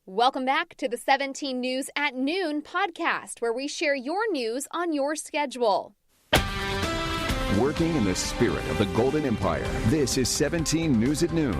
Welcome back to the 17 News at Noon podcast, where we share your news on your schedule. Working in the spirit of the Golden Empire, this is 17 News at Noon.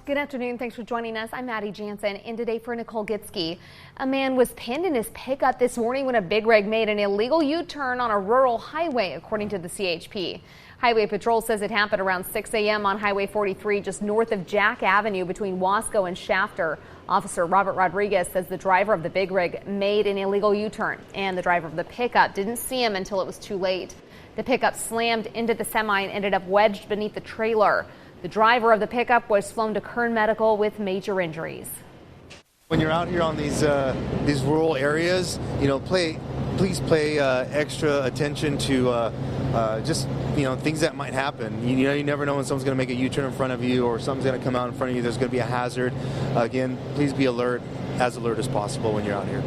Good afternoon. Thanks for joining us. I'm Maddie Jansen, and today for Nicole Gitske. A man was pinned in his pickup this morning when a big rig made an illegal U-turn on a rural highway, according to the CHP. Highway Patrol says it happened around 6 a.m. on Highway 43, just north of Jack Avenue between Wasco and Shafter. Officer Robert Rodriguez says the driver of the big rig made an illegal U-turn, and the driver of the pickup didn't see him until it was too late. The pickup slammed into the semi and ended up wedged beneath the trailer. The driver of the pickup was flown to Kern Medical with major injuries. When you're out here on these rural areas, please pay extra attention to things that might happen. You never know when someone's going to make a U-turn in front of you or something's going to come out in front of you. There's going to be a hazard. Again, please be alert as possible when you're out here.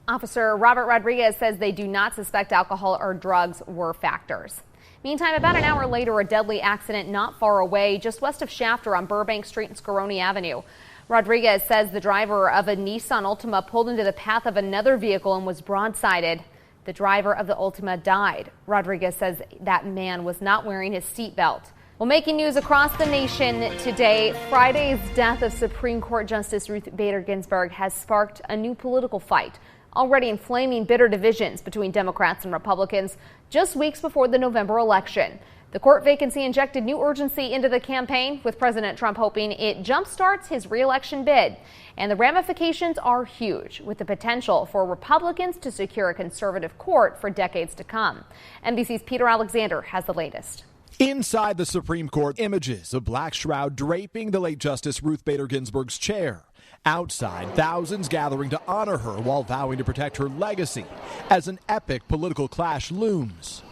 Officer Robert Rodriguez says they do not suspect alcohol or drugs were factors. Meantime, about an hour later, a deadly accident not far away, just west of Shafter on Burbank Street and Scaroni Avenue. Rodriguez says the driver of a Nissan Altima pulled into the path of another vehicle and was broadsided. The driver of the Altima died. Rodriguez says that man was not wearing his seatbelt. Well, making news across the nation today, Friday's death of Supreme Court Justice Ruth Bader Ginsburg has sparked a new political fight, already inflaming bitter divisions between Democrats and Republicans just weeks before the November election. The court vacancy injected new urgency into the campaign, with President Trump hoping it jumpstarts his re-election bid. And the ramifications are huge, with the potential for Republicans to secure a conservative court for decades to come. NBC's Peter Alexander has the latest. Inside the Supreme Court, images of black shroud draping the late Justice Ruth Bader Ginsburg's chair. Outside, thousands gathering to honor her while vowing to protect her legacy as an epic political clash looms.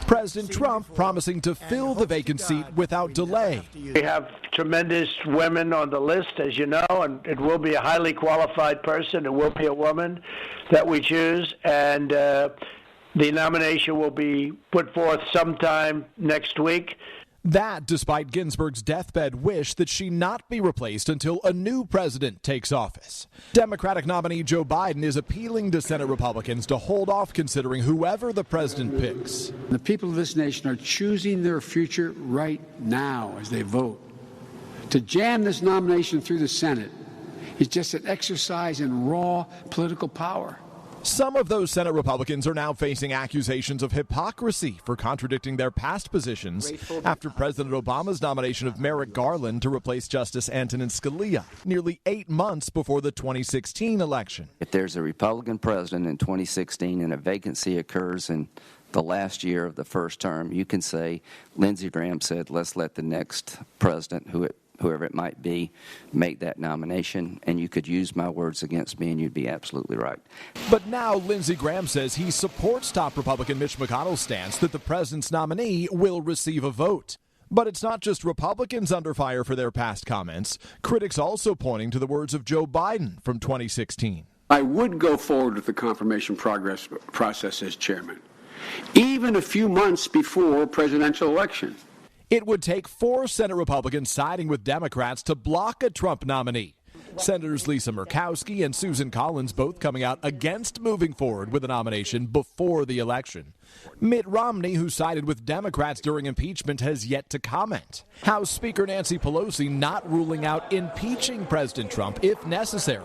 President Trump promising to fill the vacant seat without delay. We have tremendous women on the list, as you know, and it will be a highly qualified person. It will be a woman that we choose, and the nomination will be put forth sometime next week. That despite Ginsburg's deathbed wish that she not be replaced until a new president takes office. Democratic nominee Joe Biden is appealing to Senate Republicans to hold off considering whoever the president picks. The people of this nation are choosing their future right now as they vote. To jam this nomination through the Senate is just an exercise in raw political power. Some of those Senate Republicans are now facing accusations of hypocrisy for contradicting their past positions after President Obama's nomination of Merrick Garland to replace Justice Antonin Scalia nearly 8 months before the 2016 election. If there's a Republican president in 2016 and a vacancy occurs in the last year of the first term, you can say Lindsey Graham said, let's let the next president, whoever it might be, make that nomination, and you could use my words against me and you'd be absolutely right. But now Lindsey Graham says he supports top Republican Mitch McConnell's stance that the president's nominee will receive a vote. But it's not just Republicans under fire for their past comments. Critics also pointing to the words of Joe Biden from 2016. I would go forward with the confirmation process as chairman, even a few months before presidential election. It would take 4 Senate Republicans siding with Democrats to block a Trump nominee. Senators Lisa Murkowski and Susan Collins both coming out against moving forward with a nomination before the election. Mitt Romney, who sided with Democrats during impeachment, has yet to comment. House Speaker Nancy Pelosi not ruling out impeaching President Trump if necessary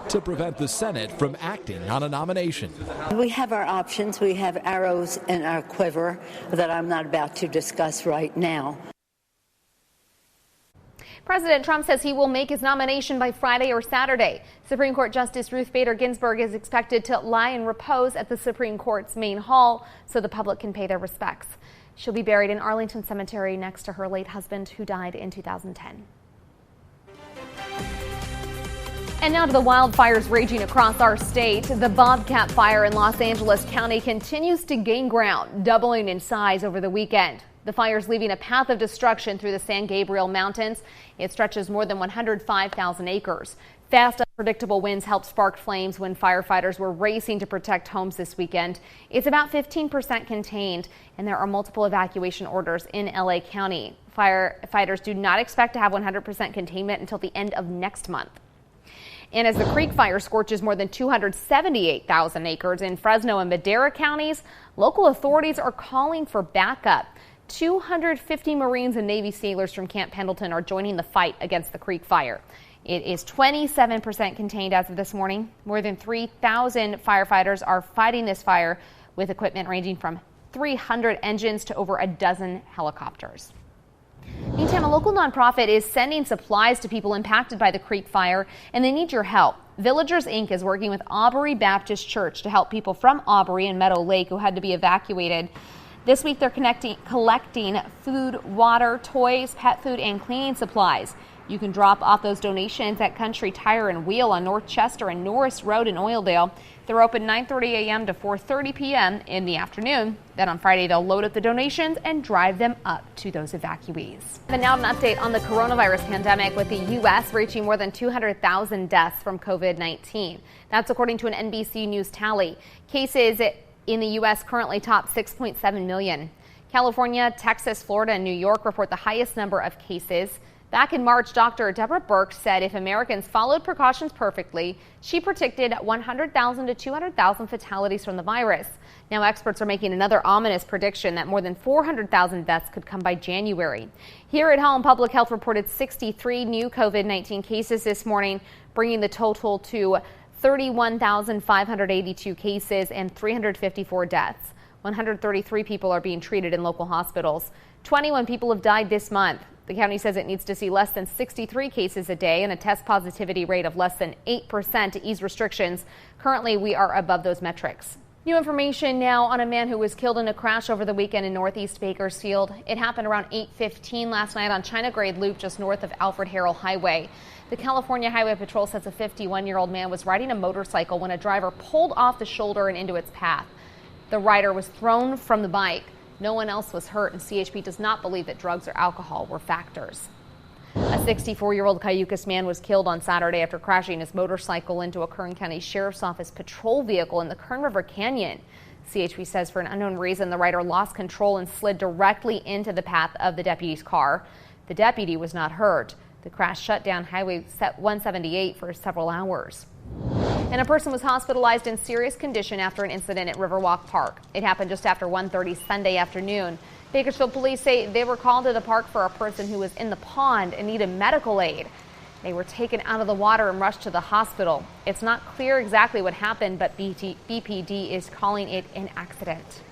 to prevent the Senate from acting on a nomination. We have our options. We have arrows in our quiver that I'm not about to discuss right now. President Trump says he will make his nomination by Friday or Saturday. Supreme Court Justice Ruth Bader Ginsburg is expected to lie in repose at the Supreme Court's main hall so the public can pay their respects. She'll be buried in Arlington Cemetery next to her late husband, who died in 2010. And now to the wildfires raging across our state. The Bobcat fire in Los Angeles County continues to gain ground, doubling in size over the weekend. The fire's leaving a path of destruction through the San Gabriel Mountains. It stretches more than 105,000 acres. Fast Predictable winds helped spark flames when firefighters were racing to protect homes this weekend. It's about 15% contained, and there are multiple evacuation orders in LA County. Firefighters do not expect to have 100% containment until the end of next month. And as the Creek Fire scorches more than 278,000 acres in Fresno and Madera counties, local authorities are calling for backup. 250 Marines and Navy sailors from Camp Pendleton are joining the fight against the Creek Fire. It is 27% contained as of this morning. More than 3,000 firefighters are fighting this fire with equipment ranging from 300 engines to over a dozen helicopters. Meantime, a local nonprofit is sending supplies to people impacted by the Creek Fire, and they need your help. Villagers Inc. is working with Aubrey Baptist Church to help people from Aubrey and Meadow Lake who had to be evacuated. This week, they're collecting food, water, toys, pet food, and cleaning supplies. You can drop off those donations at Country Tire and Wheel on North Chester and Norris Road in Oildale. They're open 9:30 a.m. to 4:30 p.m. in the afternoon. Then on Friday, they'll load up the donations and drive them up to those evacuees. And now an update on the coronavirus pandemic, with the U.S. reaching more than 200,000 deaths from COVID-19. That's according to an NBC News tally. Cases in the U.S. currently top 6.7 million. California, Texas, Florida, and New York report the highest number of cases. Back in March, Dr. Deborah Birx said if Americans followed precautions perfectly, she predicted 100,000 to 200,000 fatalities from the virus. Now experts are making another ominous prediction that more than 400,000 deaths could come by January. Here at home, Public Health reported 63 new COVID-19 cases this morning, bringing the total to 31,582 cases and 354 deaths. 133 people are being treated in local hospitals. 21 people have died this month. The county says it needs to see less than 63 cases a day and a test positivity rate of less than 8% to ease restrictions. Currently, we are above those metrics. New information now on a man who was killed in a crash over the weekend in Northeast Bakersfield. It happened around 8:15 last night on China Grade Loop just north of Alfred Harrell Highway. The California Highway Patrol says a 51-year-old man was riding a motorcycle when a driver pulled off the shoulder and into its path. The rider was thrown from the bike. No one else was hurt, and CHP does not believe that drugs or alcohol were factors. A 64-year-old Cayucas man was killed on Saturday after crashing his motorcycle into a Kern County Sheriff's Office patrol vehicle in the Kern River Canyon. CHP says for an unknown reason, the rider lost control and slid directly into the path of the deputy's car. The deputy was not hurt. The crash shut down Highway 178 for several hours. And a person was hospitalized in serious condition after an incident at Riverwalk Park. It happened just after 1:30 Sunday afternoon. Bakersfield police say they were called to the park for a person who was in the pond and needed medical aid. They were taken out of the water and rushed to the hospital. It's not clear exactly what happened, but BPD is calling it an accident.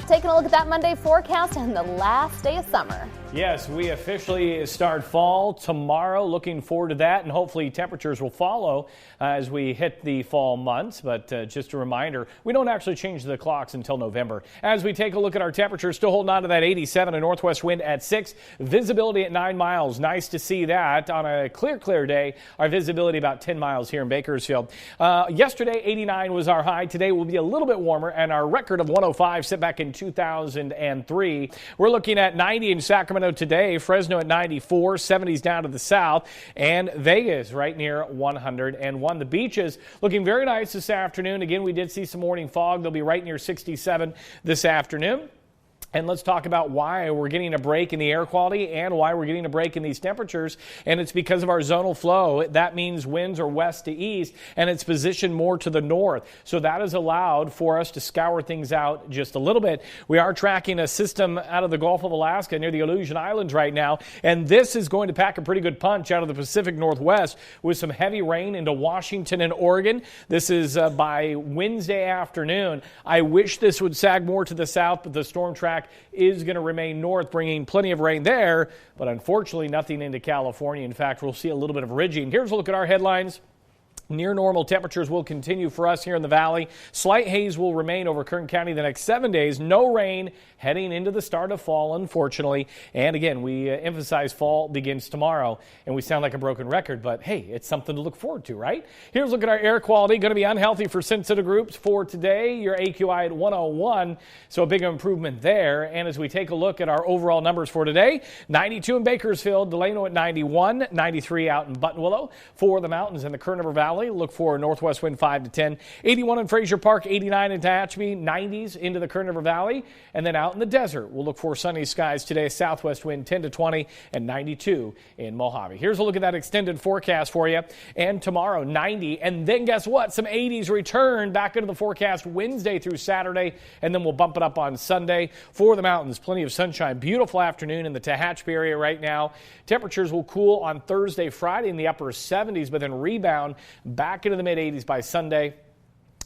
Taking a look at that Monday forecast and the last day of summer. Yes, we officially start fall tomorrow. Looking forward to that, and hopefully temperatures will follow as we hit the fall months. But just a reminder, we don't actually change the clocks until November. As we take a look at our temperatures, still holding on to that 87, a northwest wind at 6, visibility at 9 miles. Nice to see that. On a clear day, our visibility about 10 miles here in Bakersfield. Yesterday, 89 was our high. Today will be a little bit warmer, and our record of 105 set back in 2003. We're looking at 90 in Sacramento today, Fresno at 94, 70s down to the south, and Vegas right near 101. The beaches looking very nice this afternoon. Again, we did see some morning fog. They'll be right near 67 this afternoon. And let's talk about why we're getting a break in the air quality and why we're getting a break in these temperatures. And it's because of our zonal flow. That means winds are west to east, and it's positioned more to the north. So that has allowed for us to scour things out just a little bit. We are tracking a system out of the Gulf of Alaska near the Aleutian Islands right now. And this is going to pack a pretty good punch out of the Pacific Northwest with some heavy rain into Washington and Oregon. This is by Wednesday afternoon. I wish this would sag more to the south, but the storm track is going to remain north, bringing plenty of rain there, but unfortunately nothing into California. In fact, we'll see a little bit of ridging. Here's a look at our headlines. Near normal temperatures will continue for us here in the valley. Slight haze will remain over Kern County the next 7 days. No rain heading into the start of fall, unfortunately. And again, we emphasize fall begins tomorrow. And we sound like a broken record, but hey, it's something to look forward to, right? Here's a look at our air quality. Going to be unhealthy for sensitive groups for today. Your AQI at 101, so a big improvement there. And as we take a look at our overall numbers for today, 92 in Bakersfield, Delano at 91, 93 out in Buttonwillow. For the mountains in the Kern River Valley, look for a northwest wind 5 to 10. 81 in Fraser Park, 89 in Tehachapi, 90s into the Kern River Valley. And then out in the desert, we'll look for sunny skies today, southwest wind 10 to 20 and 92 in Mojave. Here's a look at that extended forecast for you. And tomorrow, 90. And then guess what? Some 80s return back into the forecast Wednesday through Saturday. And then we'll bump it up on Sunday. For the mountains, plenty of sunshine. Beautiful afternoon in the Tehachapi area right now. Temperatures will cool on Thursday, Friday in the upper 70s, but then rebound back into the mid-80s by Sunday.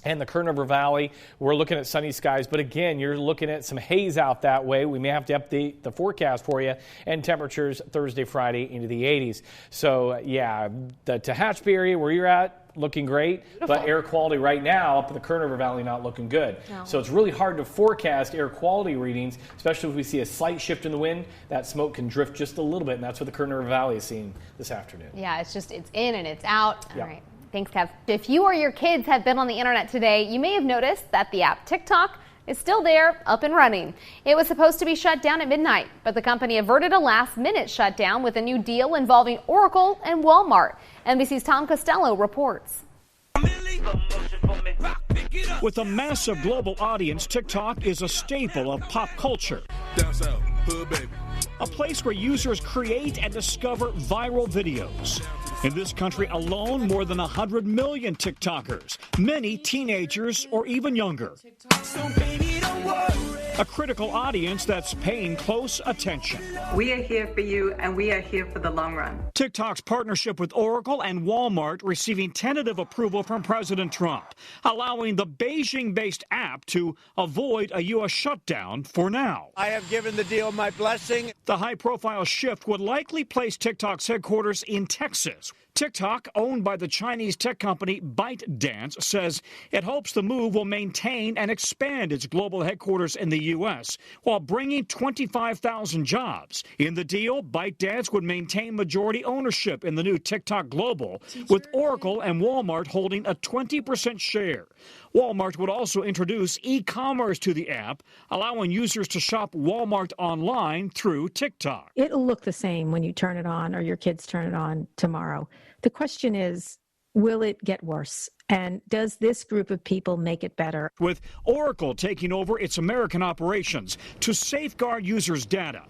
And the Kern River Valley, we're looking at sunny skies. But again, you're looking at some haze out that way. We may have to update the forecast for you. And temperatures Thursday, Friday into the 80s. So, yeah, the Tehachapi area where you're at, looking great. Beautiful. But air quality right now up in the Kern River Valley not looking good. No. So it's really hard to forecast air quality readings, especially if we see a slight shift in the wind. That smoke can drift just a little bit, and that's what the Kern River Valley is seeing this afternoon. Yeah, it's in and it's out. Yep. All right. Thanks, Kev. If you or your kids have been on the internet today, you may have noticed that the app TikTok is still there, up and running. It was supposed to be shut down at midnight, but the company averted a last-minute shutdown with a new deal involving Oracle and Walmart. NBC's Tom Costello reports. With a massive global audience, TikTok is a staple of pop culture. A place where users create and discover viral videos. In this country alone, more than 100 million TikTokers, many teenagers or even younger. A critical audience that's paying close attention. We are here for you, and we are here for the long run. TikTok's partnership with Oracle and Walmart receiving tentative approval from President Trump, allowing the Beijing-based app to avoid a U.S. shutdown for now. I have given the deal my blessing. The high-profile shift would likely place TikTok's headquarters in Texas. TikTok, owned by the Chinese tech company ByteDance, says it hopes the move will maintain and expand its global headquarters in the U.S. while bringing 25,000 jobs. In the deal, ByteDance would maintain majority ownership in the new TikTok Global, with Oracle and Walmart holding a 20% share. Walmart would also introduce e-commerce to the app, allowing users to shop Walmart online through TikTok. It'll look the same when you turn it on or your kids turn it on tomorrow. The question is, will it get worse? And does this group of people make it better? With Oracle taking over its American operations to safeguard users' data.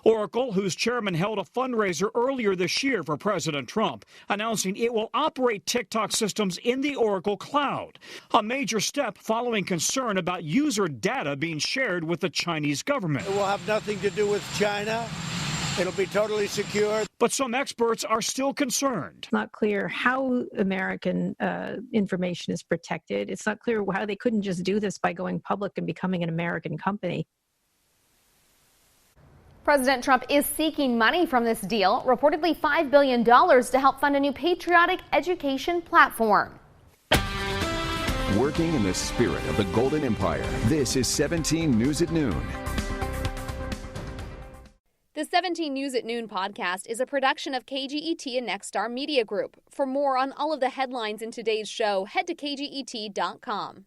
Oracle, whose chairman held a fundraiser earlier this year for President Trump, announcing it will operate TikTok systems in the Oracle cloud. A major step following concern about user data being shared with the Chinese government. It will have nothing to do with China. It'll be totally secure. But some experts are still concerned. It's not clear how American information is protected. It's not clear how they couldn't just do this by going public and becoming an American company. President Trump is seeking money from this deal, reportedly $5 billion to help fund a new patriotic education platform. Working in the spirit of the Golden Empire, this is 17 News at Noon. The 17 News at Noon podcast is a production of KGET and Nexstar Media Group. For more on all of the headlines in today's show, head to KGET.com.